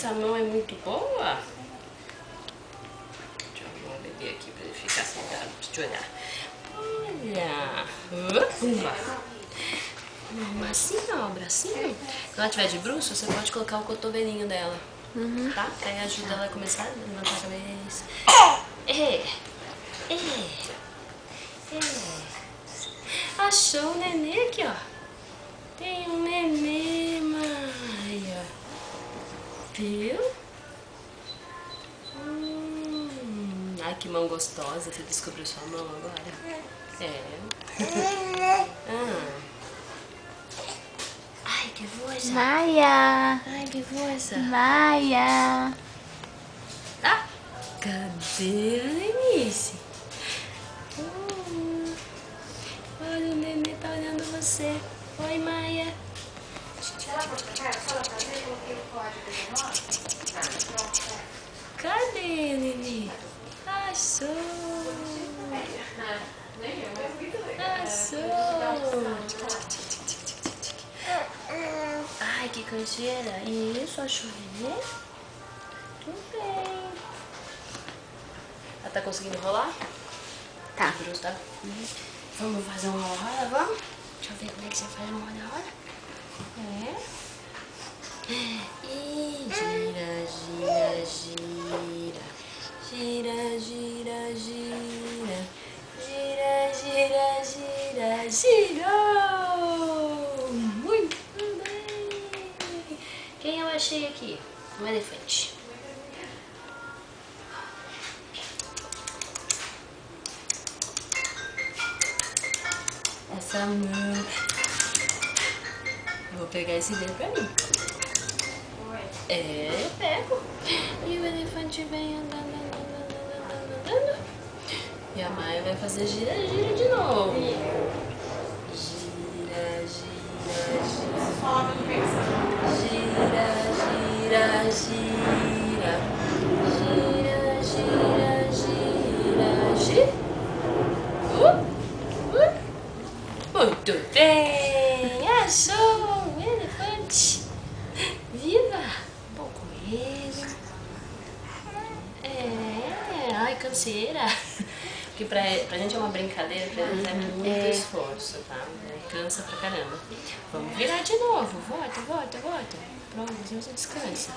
essa mão é muito boa. Deixa eu arrumar o bebê aqui pra ele ficar sentado pra te olhar. Olha. Vamos arrumar assim, ó, o bracinho. Quando ela estiver de bruxo, você pode colocar o cotovelinho dela. Tá? Que aí ajuda ela a começar a levantar a cabeça. Achou o nenê aqui, ó. Tem um nenê, Maia. Viu? Ai, que mão gostosa. Você descobriu sua mão agora? Ai, que força. Maia. Ai, que força. Maia. Ah, cadê a Lenice? Olha, o nenê tá olhando você. Oi, Maia. Cadê, nenê? Achou. Ai, que canseira. Isso, achou o nenê? Tudo bem. Ela tá conseguindo rolar? Tá. Tá? Vamos fazer uma roda, vamos? Deixa eu ver como é que você faz uma roda. E gira, gira, gira. Gira, gira, gira. Gira, gira, gira. Girou! Muito bem! Quem eu achei aqui? Um elefante. Essa mão. Eu vou pegar esse dedo pra mim. Eu pego. E o elefante vem andando, andando, andando, andando. E a Maia vai fazer gira, gira de novo. Gira, gira, gira. Gira, gira, gira. Gira, gira, gira, gira. Muito bem! Achou um elefante! Viva! Bom coelho! Ai, canseira! Porque pra gente é uma brincadeira, pra eles é muito esforço, tá? Cansa pra caramba. Vamos virar de novo. Volta, volta, volta. Pronto, assim você descansa.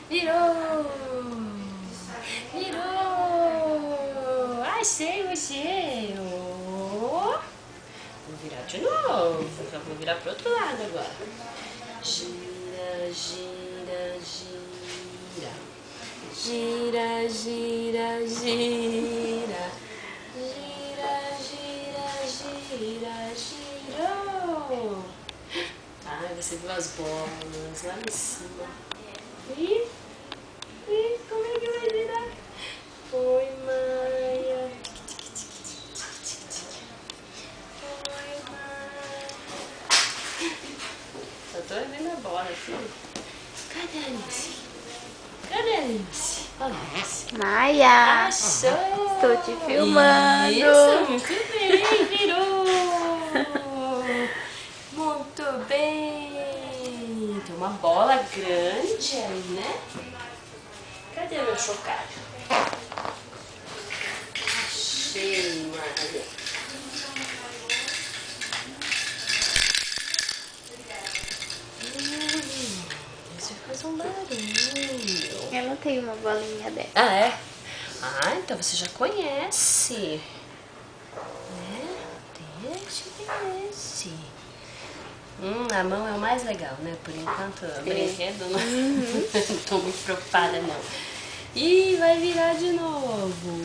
Virou! Virou! Achei o cheiro! Vou virar de novo. Vou virar pro outro lado agora. Gira, gira, gira. Gira, gira, gira. Gira, gira, gira. Girou. Ai, você viu as bolas lá em cima. Ih, como é que vai virar? Oi, Maia. Eu tô vendo a bola, filho. Cadê a Alice? Cadê a Alice? Olha a Alice. Maia. Achou! Estou te filmando. Isso, muito bem, virou! Muito bem! Tem uma bola grande aí, né? Cadê meu chocalho? Achei, Maria. Você faz um barulho. Eu não tenho uma bolinha dessa. Ah, é? Ah, então você já conhece. Deixa eu ver esse. A mão é o mais legal, né? Por enquanto, o brinquedo não tô muito preocupada, não. E vai virar de novo.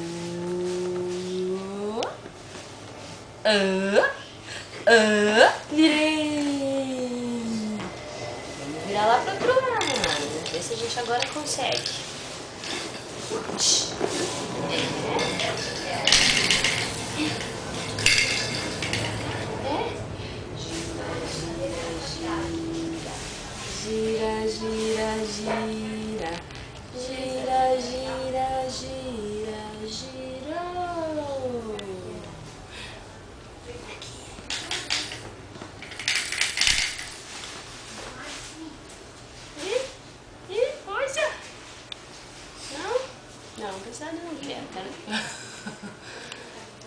Virei. Vamos virar lá pro outro lado. Ver se a gente agora consegue. Gira, gira, gira. Gira, gira, gira. Girou. Ih, força. criançada não quer, quero...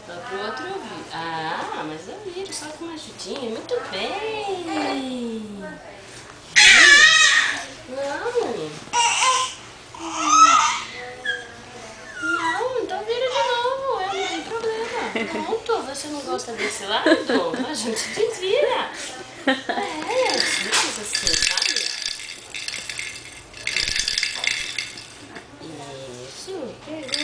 Lá pro outro ouvido. Ah, mas eu viro só com uma ajudinha. Muito bem. Não. Não, então vira de novo. Não tem problema. Pronto, você não gosta desse lado? A gente desvira. É, simples assim, sabe? Isso, pegou.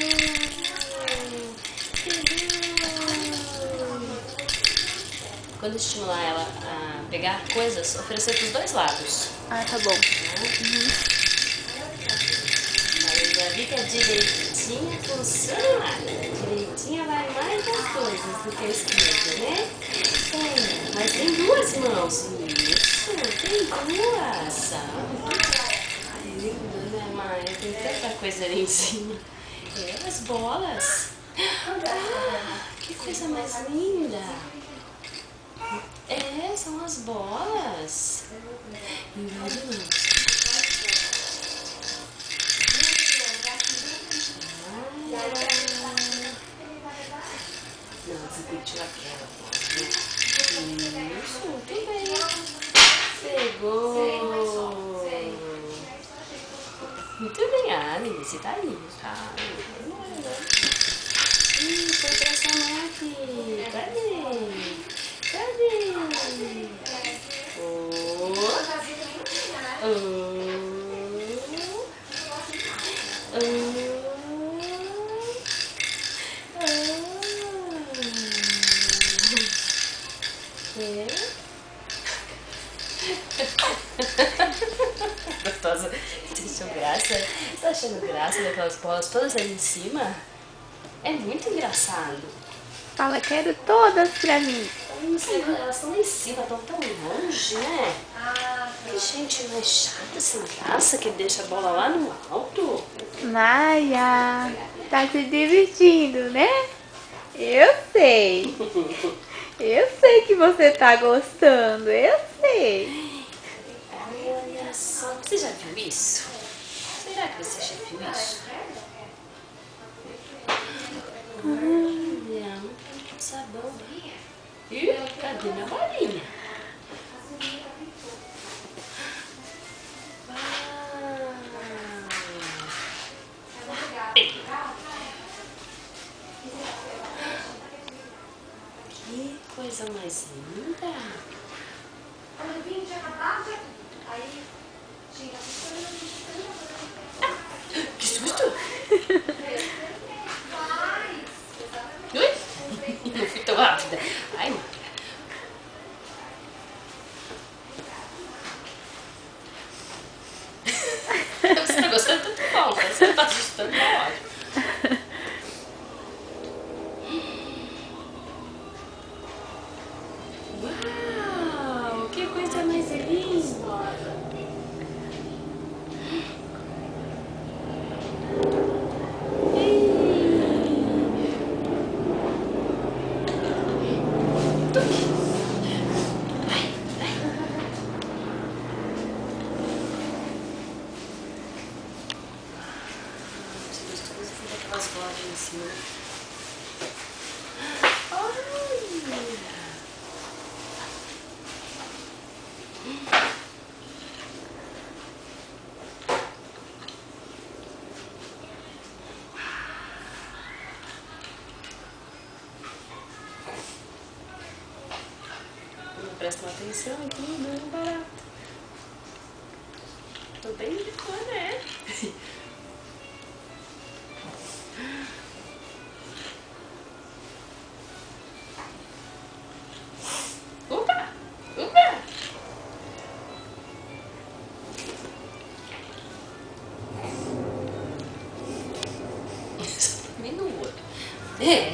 Quando estimular ela a pegar coisas, oferecer para os dois lados. Ah, tá bom. Aí já vi que a direitinha funciona. A direitinha vai mais das coisas do que a esquerda, né? É, mas tem duas mãos. Isso, tem duas. Ai, lindo, né, Maia? Tem tanta coisa ali em cima. É, as bolas. Ah, que coisa mais linda. É, são as bolas. E vai de novo. Não, você tem que tirar aquela bola. Isso, muito bem. Pegou. Muito bem, Anne, você tá aí. Foi pra sua mão aqui. Cadê? Cadê? É? Gostosa. Você achou graça? Você tá achando graça daquelas bolas todas ali em cima? É muito engraçado. Fala, quero todas pra mim. Não sei, elas estão lá em cima, estão tão longe, né? Que gente mais chata, sem graça, que deixa a bola lá no alto. Maia, tá se divertindo, né? Eu sei. Eu sei que você tá gostando, eu sei. Olha só, você já viu isso? Será que você já viu isso? Olha, um pouco de sabão. Ih, cadê minha bolinha? Que coisa mais linda! Que susto! Ui! Não fui tão rápida. Ai, mãe. Você tá gostando? Tudo bom. Você não tá assustando, tá ótimo. Uau! Que coisa mais linda! Aquelas bolas em cima. Olha! Não prestam atenção em tudo, é barato. Tô bem de fã, né? Opa! Opa! Só tá meio no outro. É.